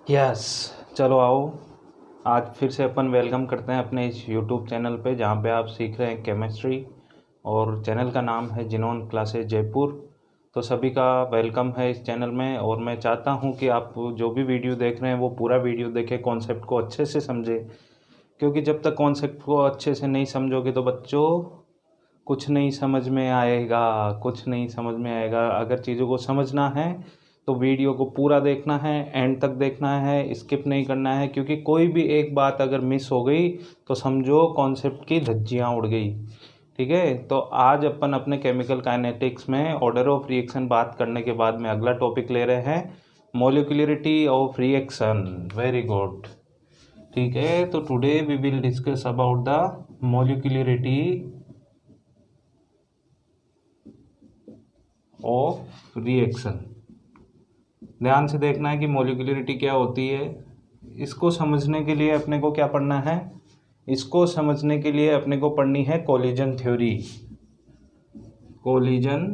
Yes. चलो आओ, आज फिर से अपन वेलकम करते हैं अपने इस यूट्यूब चैनल पे जहाँ पे आप सीख रहे हैं केमिस्ट्री। और चैनल का नाम है जिनोन क्लासेस जयपुर। तो सभी का वेलकम है इस चैनल में, और मैं चाहता हूँ कि आप जो भी वीडियो देख रहे हैं वो पूरा वीडियो देखें, कॉन्सेप्ट को अच्छे से समझें। क्योंकि जब तक कॉन्सेप्ट को अच्छे से नहीं समझोगे तो बच्चों कुछ नहीं समझ में आएगा, कुछ नहीं समझ में आएगा। अगर चीज़ों को समझना है तो वीडियो को पूरा देखना है, एंड तक देखना है, स्किप नहीं करना है। क्योंकि कोई भी एक बात अगर मिस हो गई तो समझो कॉन्सेप्ट की धज्जियाँ उड़ गई। ठीक है, तो आज अपन अपने केमिकल काइनेटिक्स में ऑर्डर ऑफ रिएक्शन बात करने के बाद में अगला टॉपिक ले रहे हैं, molecularity of reaction. Very good. ठीक है, तो today we will discuss about the molecularity of reaction. ध्यान से देखना है कि मोलिकुलरिटी क्या होती है। इसको समझने के लिए अपने को क्या पढ़ना है? इसको समझने के लिए अपने को पढ़नी है कोलिजन थ्योरी। Collision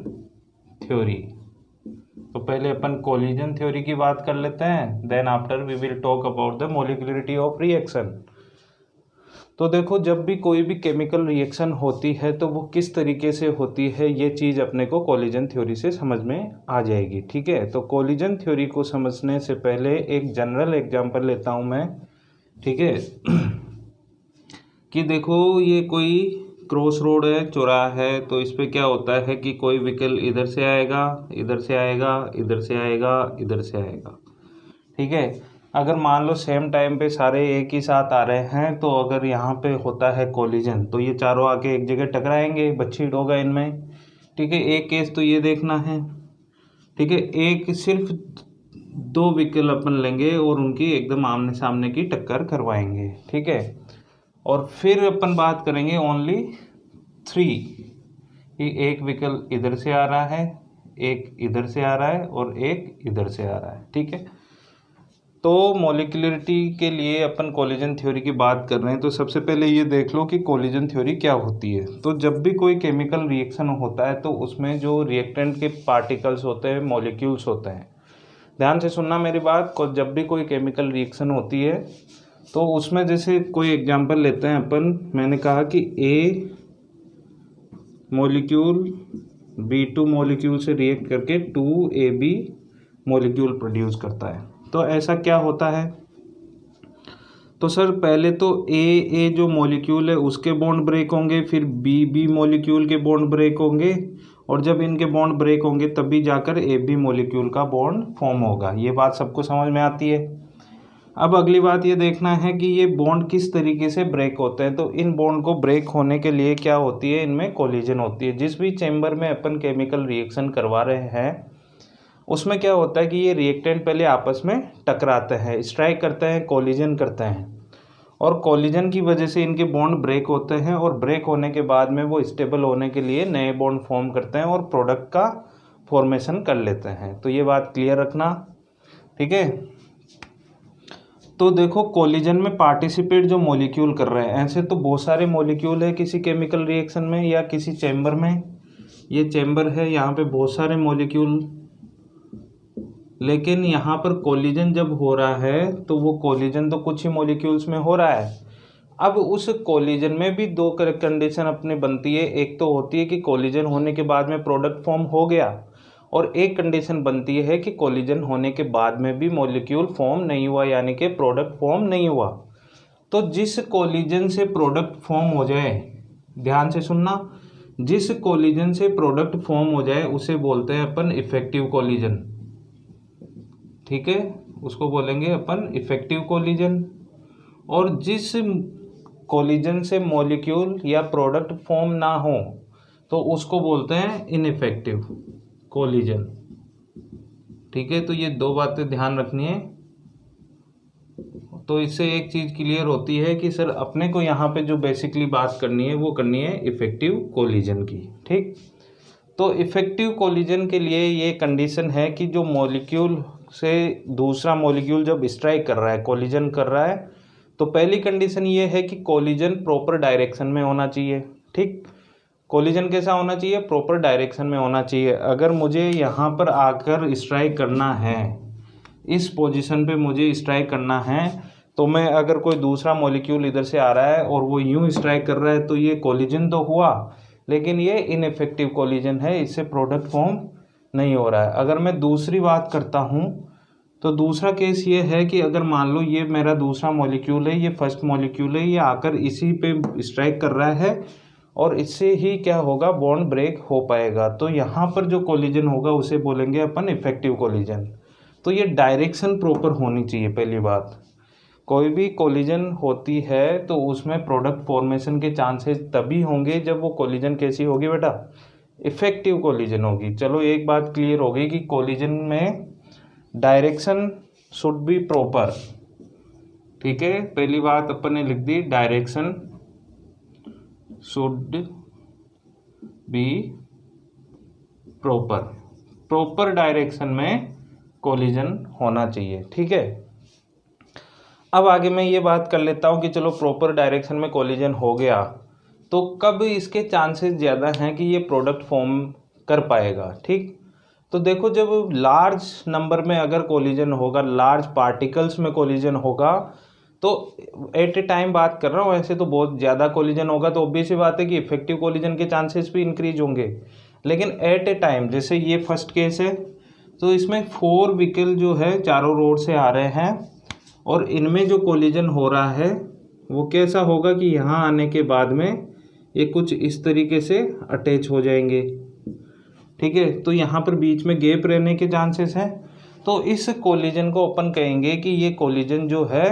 theory. तो पहले अपन कोलिजन थ्योरी की बात कर लेते हैं, then after we will talk about the molecularity of reaction. तो देखो, जब भी कोई भी केमिकल रिएक्शन होती है तो वो किस तरीके से होती है, ये चीज़ अपने को कोलिजन थ्योरी से समझ में आ जाएगी। ठीक है, तो कोलिजन थ्योरी को समझने से पहले एक जनरल एग्जांपल लेता हूँ मैं। ठीक है कि देखो, ये कोई क्रॉस रोड है, चौराहा है, तो इस पे क्या होता है कि कोई व्हीकल इधर से आएगा, इधर से आएगा, इधर से आएगा, इधर से आएगा। ठीक है, अगर मान लो सेम टाइम पे सारे एक ही साथ आ रहे हैं तो अगर यहाँ पे होता है कोलिजन तो ये चारों आके एक जगह टकराएंगे, बच्छीट होगा इनमें। ठीक है, एक केस तो ये देखना है। ठीक है, एक सिर्फ दो व्हीकल अपन लेंगे और उनकी एकदम आमने सामने की टक्कर करवाएंगे। ठीक है, और फिर अपन बात करेंगे ओनली 3 कि एक व्हीकल इधर से आ रहा है, एक इधर से आ रहा है और एक इधर से आ रहा है। ठीक है, तो मॉलिक्यूलरिटी के लिए अपन कोलिजन थ्योरी की बात कर रहे हैं, तो सबसे पहले ये देख लो कि कोलिजन थ्योरी क्या होती है। तो जब भी कोई केमिकल रिएक्शन होता है तो उसमें जो रिएक्टेंट के पार्टिकल्स होते हैं, मॉलिक्यूल्स होते हैं। ध्यान से सुनना मेरी बात को, जब भी कोई केमिकल रिएक्शन होती है तो उसमें जैसे कोई एग्जांपल लेते हैं अपन, मैंने कहा कि ए मॉलिक्यूल B2 मॉलिक्यूल से रिएक्ट करके 2AB मॉलिक्यूल प्रोड्यूस करता है। तो ऐसा क्या होता है? तो सर पहले तो ए जो मॉलिक्यूल है उसके बॉन्ड ब्रेक होंगे, फिर बी मॉलिक्यूल के बॉन्ड ब्रेक होंगे, और जब इनके बॉन्ड ब्रेक होंगे तभी जाकर AB मॉलिक्यूल का बॉन्ड फॉर्म होगा। ये बात सबको समझ में आती है। अब अगली बात ये देखना है कि ये बॉन्ड किस तरीके से ब्रेक होते हैं। तो इन बॉन्ड को ब्रेक होने के लिए क्या होती है, इनमें कोलिजन होती है। जिस भी चैम्बर में अपन केमिकल रिएक्शन करवा रहे हैं उसमें क्या होता है कि ये रिएक्टेंट पहले आपस में टकराते हैं, स्ट्राइक करते हैं, कोलिजन करते हैं, और कोलिजन की वजह से इनके बॉन्ड ब्रेक होते हैं, और ब्रेक होने के बाद में वो स्टेबल होने के लिए नए बॉन्ड फॉर्म करते हैं और प्रोडक्ट का फॉर्मेशन कर लेते हैं। तो ये बात क्लियर रखना। ठीक है, तो देखो कोलिजन में पार्टिसिपेट जो मॉलिक्यूल कर रहे हैं, ऐसे तो बहुत सारे मॉलिक्यूल है किसी केमिकल रिएक्शन में या किसी चैम्बर में। ये चैम्बर है, यहाँ पे बहुत सारे मॉलिक्यूल, लेकिन यहाँ पर कोलिजन जब हो रहा है तो वो कोलिजन तो कुछ ही मॉलिक्यूल्स में हो रहा है। अब उस कोलिजन में भी दो कंडीशन अपने बनती है। एक तो होती है कि कोलिजन होने के बाद में प्रोडक्ट फॉर्म हो गया, और एक कंडीशन बनती है कि कोलिजन होने के बाद में भी मॉलिक्यूल फॉर्म नहीं हुआ, यानी कि प्रोडक्ट फॉर्म नहीं हुआ। तो जिस कोलिजन से प्रोडक्ट फॉर्म हो जाए, ध्यान से सुनना, जिस कोलिजन से प्रोडक्ट फॉर्म हो जाए उसे बोलते हैं अपन इफेक्टिव कोलिजन। ठीक है, उसको बोलेंगे अपन इफेक्टिव कोलिजन। और जिस कोलिजन से मॉलिक्यूल या प्रोडक्ट फॉर्म ना हो तो उसको बोलते हैं इनइफेक्टिव कोलिजन। ठीक है, तो ये दो बातें ध्यान रखनी है। तो इससे एक चीज़ क्लियर होती है कि सर अपने को यहाँ पे जो बेसिकली बात करनी है वो करनी है इफेक्टिव कोलिजन की। ठीक, तो इफेक्टिव कोलिजन के लिए ये कंडीशन है कि जो मॉलिक्यूल से दूसरा मॉलिक्यूल जब स्ट्राइक कर रहा है, कोलिजन कर रहा है, तो पहली कंडीशन ये है कि कोलिजन प्रॉपर डायरेक्शन में होना चाहिए। ठीक, कोलिजन कैसा होना चाहिए? प्रॉपर डायरेक्शन में होना चाहिए। अगर मुझे यहाँ पर आकर स्ट्राइक करना है, इस पोजीशन पे मुझे स्ट्राइक करना है, तो मैं अगर कोई दूसरा मॉलिक्यूल इधर से आ रहा है और वो यूं स्ट्राइक कर रहा है तो ये कोलिजन तो हुआ, लेकिन ये इनइफेक्टिव कोलिजन है, इससे प्रोडक्ट फॉर्म नहीं हो रहा है। अगर मैं दूसरी बात करता हूँ तो दूसरा केस ये है कि अगर मान लो ये मेरा दूसरा मॉलिक्यूल है, ये फर्स्ट मॉलिक्यूल है, ये आकर इसी पे स्ट्राइक कर रहा है और इससे ही क्या होगा, बॉन्ड ब्रेक हो पाएगा। तो यहाँ पर जो कोलिजन होगा उसे बोलेंगे अपन इफेक्टिव कोलिजन। तो ये डायरेक्शन प्रॉपर होनी चाहिए। पहली बात, कोई भी कोलिजन होती है तो उसमें प्रोडक्ट फॉर्मेशन के चांसेस तभी होंगे जब वो कोलिजन कैसी होगी बेटा, इफेक्टिव कोलिजन होगी। चलो एक बात क्लियर हो गई कि कोलिजन में डायरेक्शन शुड बी प्रॉपर। ठीक है, पहली बात अपन ने लिख दी, direction should be proper. Proper direction में कोलिजन होना चाहिए। ठीक है, अब आगे मैं ये बात कर लेता हूँ कि चलो प्रॉपर डायरेक्शन में कोलिजन हो गया तो कब इसके चांसेस ज़्यादा हैं कि ये प्रोडक्ट फॉर्म कर पाएगा। ठीक, तो देखो जब लार्ज नंबर में अगर कोलिजन होगा, लार्ज पार्टिकल्स में कोलिजन होगा, तो एट ए टाइम बात कर रहा हूँ, ऐसे तो बहुत ज़्यादा कोलिजन होगा तो ऑब्वियस बात है कि इफेक्टिव कोलिजन के चांसेस भी इंक्रीज होंगे। लेकिन एट ए टाइम, जैसे ये फर्स्ट केस है तो इसमें 4 व्हीकल जो है चारों रोड से आ रहे हैं और इनमें जो कोलिजन हो रहा है वो कैसा होगा कि यहाँ आने के बाद में ये कुछ इस तरीके से अटैच हो जाएंगे। ठीक है, तो यहाँ पर बीच में गैप रहने के चांसेस हैं। तो इस कोलिजन को अपन कहेंगे कि ये कोलिजन जो है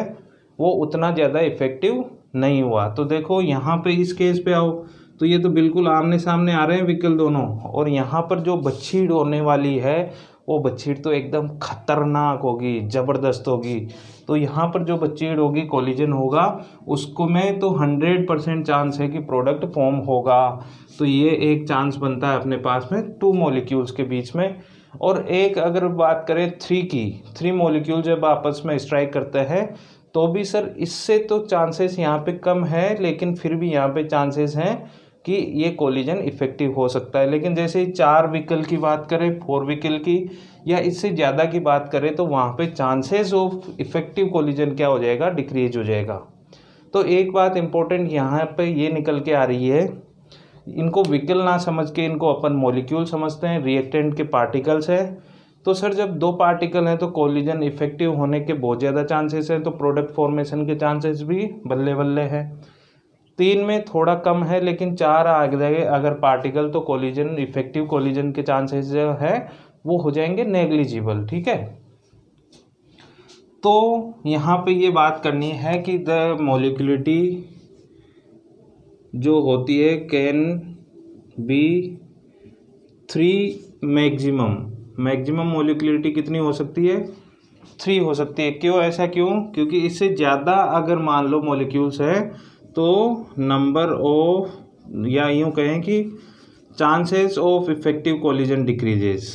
वो उतना ज़्यादा इफेक्टिव नहीं हुआ। तो देखो यहाँ पे इस केस पे आओ तो ये तो बिल्कुल आमने सामने आ रहे हैं व्हीकल दोनों, और यहाँ पर जो बच्छीड़ होने वाली है वो बच्छीड़ तो एकदम खतरनाक होगी, ज़बरदस्त होगी। तो यहाँ पर जो बच्छीड़ होगी, कोलिजन होगा, उसको में तो 100% चांस है कि प्रोडक्ट फॉर्म होगा। तो ये एक चांस बनता है अपने पास में 2 मॉलिक्यूल्स के बीच में। और एक अगर बात करें 3 की, 3 मॉलिक्यूल जब आपस में स्ट्राइक करते हैं तो भी सर इससे तो चांसेस यहाँ पे कम है, लेकिन फिर भी यहाँ पे चांसेस हैं कि ये कोलिजन इफेक्टिव हो सकता है। लेकिन जैसे 4 व्हीकल की बात करें, 4 व्हीकल की या इससे ज़्यादा की बात करें तो वहाँ पे चांसेस ऑफ इफेक्टिव कोलिजन क्या हो जाएगा, डिक्रीज हो जाएगा। तो एक बात इम्पोर्टेंट यहाँ पे ये निकल के आ रही है, इनको व्हीकल ना समझ के इनको अपन मॉलिक्यूल समझते हैं, रिएक्टेंट के पार्टिकल्स है। तो सर जब 2 पार्टिकल हैं तो कोलिजन इफेक्टिव होने के बहुत ज़्यादा चांसेस हैं, तो प्रोडक्ट फॉर्मेशन के चांसेस भी बल्ले बल्ले हैं। 3 में थोड़ा कम है, लेकिन 4 आ गए अगर पार्टिकल तो कोलिजन, इफेक्टिव कोलिजन के चांसेस जो है वो हो जाएंगे नेग्लिजिबल। ठीक है, तो यहाँ पे ये बात करनी है कि द मॉलिक्यूलिटी जो होती है कैन बी 3 मैक्सिमम मॉलिक्यूलिटी कितनी हो सकती है, 3 हो सकती है। क्यों, ऐसा क्यों, क्योंकि इससे ज़्यादा अगर मान लो मॉलिक्यूल्स है तो नंबर ऑफ, या यूँ कहें कि chances of effective collision decreases,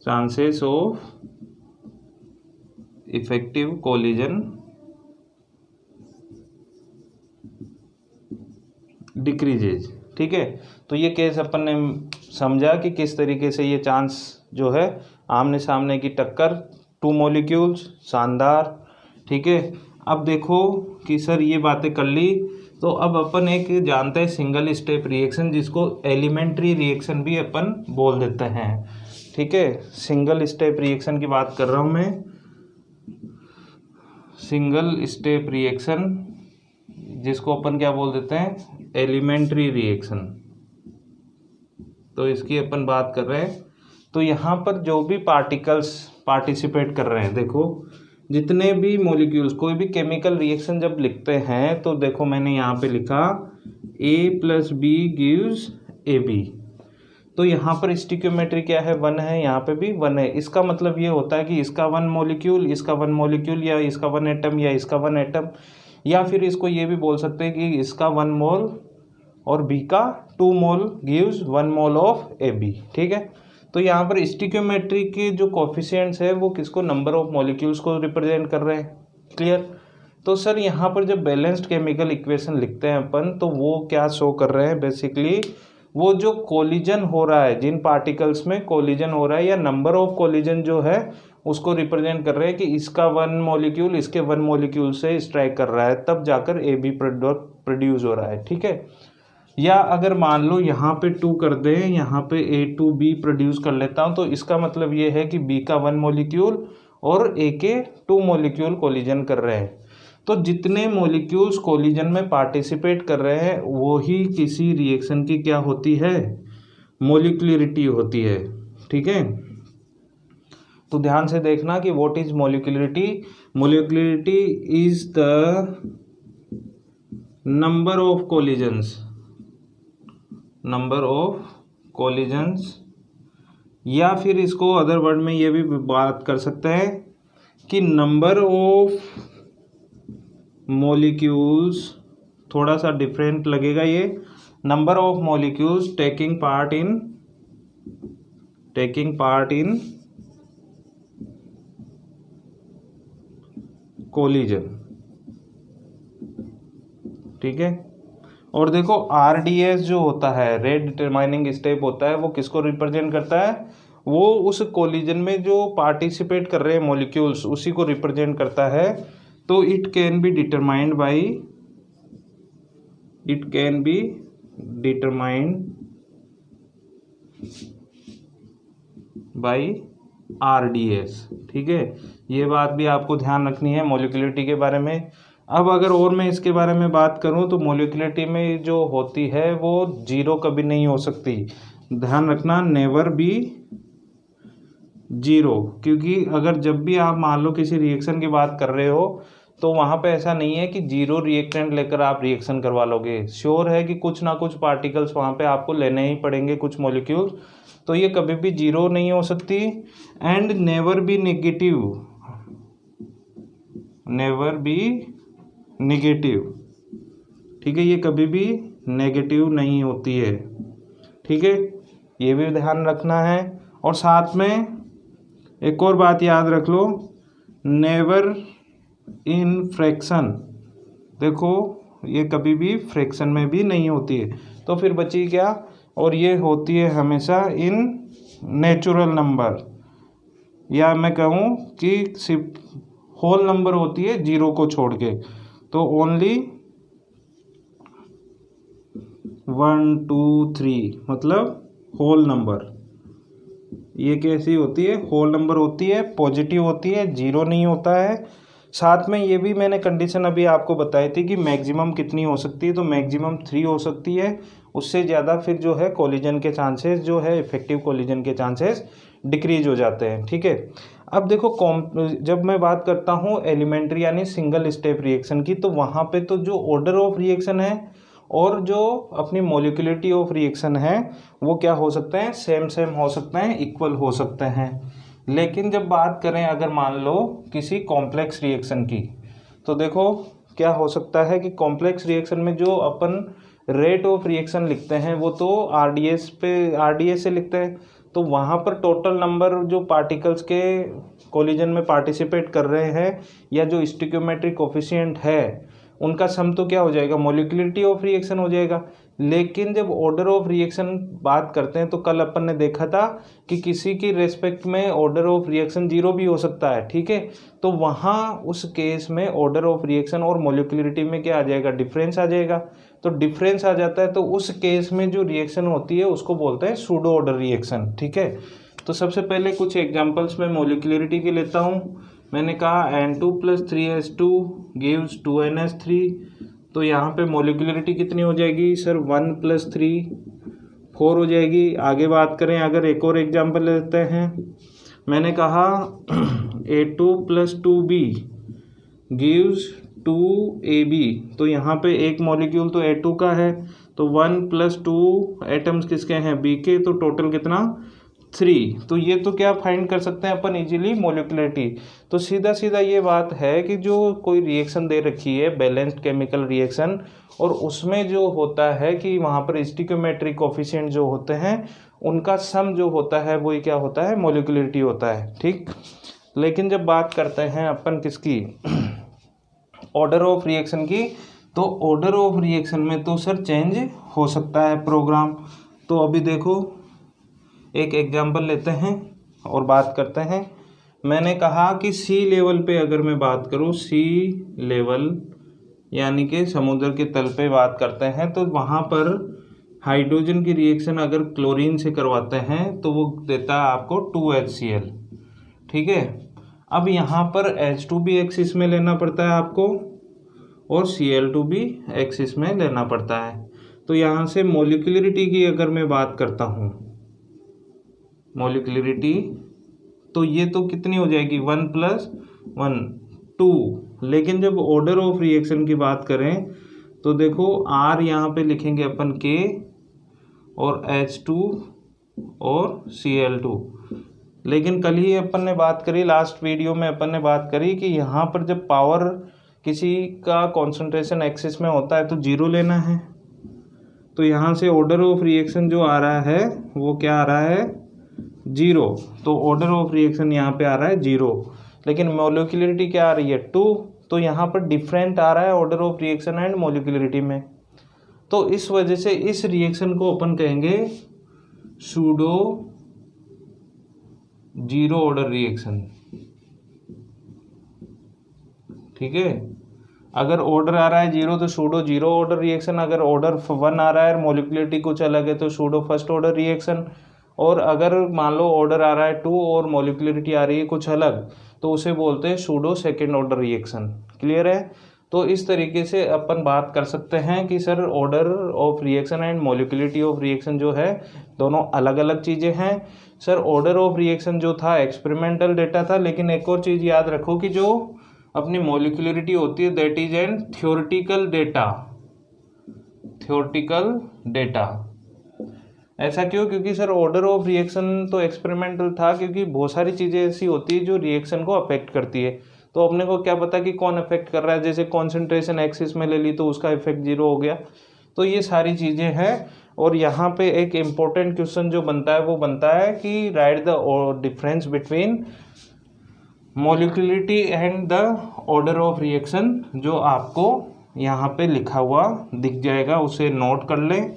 chances of effective collision decreases. ठीक है, तो ये केस अपन ने समझा कि किस तरीके से ये चांस जो है आमने सामने की टक्कर, 2 मॉलिक्यूल्स, शानदार। ठीक है, अब देखो कि सर ये बातें कर ली, तो अब अपन एक जानते हैं सिंगल स्टेप रिएक्शन, जिसको एलिमेंट्री रिएक्शन भी अपन बोल देते हैं। ठीक है, सिंगल स्टेप रिएक्शन की बात कर रहा हूँ मैं, सिंगल स्टेप रिएक्शन जिसको अपन क्या बोल देते हैं, एलिमेंट्री रिएक्शन। तो इसकी अपन बात कर रहे हैं। तो यहाँ पर जो भी पार्टिकल्स पार्टिसिपेट कर रहे हैं, देखो जितने भी मॉलिक्यूल्स, कोई भी केमिकल रिएक्शन जब लिखते हैं तो देखो मैंने यहाँ पे लिखा A+B गिव्स AB। तो यहाँ पर स्टिक्योमेट्री क्या है, 1 है, यहाँ पे भी 1 है। इसका मतलब ये होता है कि इसका 1 मॉलिक्यूल, इसका 1 मॉलिक्यूल, या इसका 1 एटम, या इसका 1 एटम, या फिर इसको ये भी बोल सकते हैं कि इसका 1 मोल और बी का 2 मोल गिव्स 1 मोल ऑफ AB। ठीक है, तो यहाँ पर स्टिक्योमेट्री के जो कोफिशिएंट्स है वो किसको, नंबर ऑफ मॉलिक्यूल्स को रिप्रेजेंट कर रहे हैं। क्लियर। तो सर यहाँ पर जब बैलेंस्ड केमिकल इक्वेशन लिखते हैं अपन, तो वो क्या शो कर रहे हैं, बेसिकली वो जो कोलिजन हो रहा है, जिन पार्टिकल्स में कोलिजन हो रहा है, या नंबर ऑफ कोलिजन जो है उसको रिप्रेजेंट कर रहे हैं कि इसका 1 मॉलिक्यूल इसके 1 मॉलिक्यूल से स्ट्राइक कर रहा है, तब जाकर AB प्रोड्यूस हो रहा है, ठीक है। या अगर मान लो यहाँ पे 2 कर दें, यहाँ पे A2B प्रोड्यूस कर लेता हूँ, तो इसका मतलब ये है कि B का 1 मॉलिक्यूल और A के 2 मॉलिक्यूल कोलिजन कर रहे हैं। तो जितने मॉलिक्यूल्स कोलिजन में पार्टिसिपेट कर रहे हैं वही किसी रिएक्शन की क्या होती है, मॉलिक्यूलरिटी होती है, ठीक है। तो ध्यान से देखना कि what is molecularity. Molecularity is the number of collisions, या फिर इसको अदर वर्ड में ये भी बात कर सकते हैं कि नंबर ऑफ मॉलिक्यूल्स, थोड़ा सा डिफरेंट लगेगा ये, number of molecules taking part in collision, ठीक है। और देखो RDS जो होता है, रेट डिटरमाइनिंग स्टेप होता है, वो किसको रिप्रेजेंट करता है, वो उस कोलिजन में जो पार्टिसिपेट कर रहे हैं मॉलिक्यूल्स उसी को रिप्रेजेंट करता है। तो it can be determined by RDS, ठीक है। ये बात भी आपको ध्यान रखनी है मॉलिक्यूलरिटी के बारे में। अब अगर और मैं इसके बारे में बात करूं तो मॉलिक्यूलरिटी में जो होती है वो 0 कभी नहीं हो सकती, ध्यान रखना, नेवर बी 0, क्योंकि अगर जब भी आप मान लो किसी रिएक्शन की बात कर रहे हो तो वहाँ पे ऐसा नहीं है कि 0 रिएक्टेंट लेकर आप रिएक्शन करवा लोगे, श्योर है कि कुछ ना कुछ पार्टिकल्स वहाँ पे आपको लेने ही पड़ेंगे, कुछ मॉलिक्यूल्स, तो ये कभी भी 0 नहीं हो सकती। एंड नेवर बी नेगेटिव, ठीक है, ये कभी भी नेगेटिव नहीं होती है, ठीक है, ये भी ध्यान रखना है। और साथ में एक और बात याद रख लो, नेवर इन फ्रैक्शन, देखो ये कभी भी फ्रैक्शन में भी नहीं होती है, तो फिर बची क्या, और ये होती है हमेशा इन नेचुरल नंबर, या मैं कहूँ कि सिर्फ होल नंबर होती है 0 को छोड़ के, तो ओनली 1 2 3 मतलब होल नंबर, ये कैसी होती है, होल नंबर होती है, पॉजिटिव होती है, 0 नहीं होता है। साथ में ये भी मैंने कंडीशन अभी आपको बताई थी कि मैक्सिमम कितनी हो सकती है, तो मैक्सिमम 3 हो सकती है, उससे ज़्यादा फिर जो है कोलिजन के चांसेस जो है, इफेक्टिव कोलिजन के चांसेस डिक्रीज हो जाते हैं, ठीक है। अब देखो जब मैं बात करता हूँ एलिमेंट्री यानी सिंगल स्टेप रिएक्शन की, तो वहाँ पे तो जो ऑर्डर ऑफ रिएक्शन है और जो अपनी मॉलिक्यूलरिटी ऑफ रिएक्शन है वो क्या हो सकते हैं, सेम हो सकते हैं, इक्वल हो सकते हैं। लेकिन जब बात करें अगर मान लो किसी कॉम्प्लेक्स रिएक्शन की, तो देखो क्या हो सकता है कि कॉम्प्लेक्स रिएक्शन में जो अपन रेट ऑफ रिएक्शन लिखते हैं वो तो RDS से लिखते हैं, तो वहाँ पर टोटल नंबर जो पार्टिकल्स के कोलिजन में पार्टिसिपेट कर रहे हैं या जो स्टोइकियोमेट्रिक कोफिशिएंट है उनका सम तो क्या हो जाएगा, मॉलिक्यूलरिटी ऑफ रिएक्शन हो जाएगा। लेकिन जब ऑर्डर ऑफ रिएक्शन बात करते हैं तो कल अपन ने देखा था कि किसी की रेस्पेक्ट में ऑर्डर ऑफ रिएक्शन 0 भी हो सकता है, ठीक है, तो वहाँ उस केस में ऑर्डर ऑफ रिएक्शन और मॉलिक्यूलरिटी में क्या आ जाएगा, डिफरेंस आ जाएगा। तो डिफरेंस आ जाता है तो उस केस में जो रिएक्शन होती है उसको बोलते हैं सूडो ऑर्डर रिएक्शन, ठीक है। तो सबसे पहले कुछ एग्जांपल्स में मॉलिक्यूलरिटी के लेता हूँ। मैंने कहा N2 + 3H2 gives 2NH3, तो यहाँ पे मॉलिक्यूलरिटी कितनी हो जाएगी सर, 1 + 3 4 हो जाएगी। आगे बात करें, अगर एक और एग्जांपल लेते हैं, मैंने कहा A2 + 2B gives 2AB, तो यहाँ पे एक मॉलिक्यूल तो A2 का है, तो 1 + 2 एटम्स किसके हैं, B के, तो टोटल कितना 3। तो ये तो क्या फाइंड कर सकते हैं अपन इजीली, मॉलिक्यूलरिटी। तो सीधा ये बात है कि जो कोई रिएक्शन दे रखी है बैलेंस्ड केमिकल रिएक्शन, और उसमें जो होता है कि वहाँ पर स्टोइकियोमेट्रिक कोफिशिएंट जो होते हैं उनका सम जो होता है वही क्या होता है, मॉलिक्यूलरिटी होता है, ठीक। लेकिन जब बात करते हैं अपन किसकी, ऑर्डर ऑफ रिएक्शन की, तो ऑर्डर ऑफ रिएक्शन में तो सर चेंज हो सकता है प्रोग्राम। तो अभी देखो एक एग्जांपल लेते हैं और बात करते हैं। मैंने कहा कि सी लेवल पे अगर मैं बात करूँ, सी लेवल यानी कि समुद्र के तल पे बात करते हैं, तो वहाँ पर हाइड्रोजन की रिएक्शन अगर क्लोरीन से करवाते हैं तो वो देता है आपको 2HCl। ठीक है, अब यहाँ पर H2 भी एक्सिस में लेना पड़ता है आपको और Cl2 भी एक्सिस में लेना पड़ता है। तो यहाँ से मोलिकुलरिटी की अगर मैं बात करता हूँ, मोलिकुलरिटी, तो ये तो कितनी हो जाएगी 1 + 1 2। लेकिन जब ऑर्डर ऑफ रिएक्शन की बात करें तो देखो R यहाँ पे लिखेंगे अपन K और H2 और Cl2। लेकिन कल ही अपन ने बात करी, लास्ट वीडियो में अपन ने बात करी कि यहाँ पर जब पावर किसी का कॉन्सेंट्रेशन एक्सिस में होता है तो 0 लेना है। तो यहाँ से ऑर्डर ऑफ रिएक्शन जो आ रहा है वो क्या आ रहा है 0। तो ऑर्डर ऑफ रिएक्शन यहाँ पे आ रहा है 0, लेकिन मोलिकुलरिटी क्या आ रही है 2। तो यहाँ पर डिफरेंट आ रहा है order of reaction and molecularity में। तो इस वजह से इस रिएक्शन को अपन कहेंगे सूडो जीरो ऑर्डर रिएक्शन। ठीक है, अगर ऑर्डर आ रहा है 0 तो सूडो जीरो ऑर्डर रिएक्शन, अगर ऑर्डर 1 आ रहा है मोलिकुलरिटी कुछ अलग है तो सूडो फर्स्ट ऑर्डर रिएक्शन, और अगर मान लो ऑर्डर आ रहा है 2 और मोलिकुलरिटी आ रही है कुछ अलग तो उसे बोलते हैं pseudo second order reaction. Clear है? तो इस तरीके से अपन बात कर सकते हैं कि sir order of reaction and molecularity of reaction जो है दोनों अलग अलग चीज़ें हैं। सर ऑर्डर ऑफ रिएक्शन जो था एक्सपेरिमेंटल डेटा था, लेकिन एक और चीज़ याद रखो कि जो अपनी मोलिकुलरिटी होती है that is an theoretical data. Theoretical data ऐसा क्यों? क्योंकि सर ऑर्डर ऑफ रिएक्शन तो एक्सपेरिमेंटल था, क्योंकि बहुत सारी चीज़ें ऐसी होती है जो रिएक्शन को अफेक्ट करती है। तो अपने को क्या पता कि कौन अफेक्ट कर रहा है, जैसे कॉन्सेंट्रेशन एक्सिस में ले ली तो उसका इफेक्ट 0 हो गया। तो ये सारी चीज़ें हैं। और यहाँ पे एक इम्पोर्टेंट क्वेश्चन जो बनता है वो बनता है कि right the difference between molecularity and the order of reaction, जो आपको यहाँ पे लिखा हुआ दिख जाएगा, उसे नोट कर लें।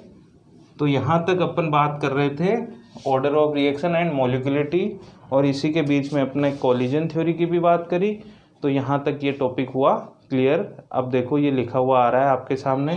तो यहाँ तक अपन बात कर रहे थे order of reaction and molecularity, और इसी के बीच में अपने कोलिजन थ्योरी की भी बात करी। तो यहाँ तक ये टॉपिक हुआ क्लियर। अब देखो ये लिखा हुआ आ रहा है आपके सामने।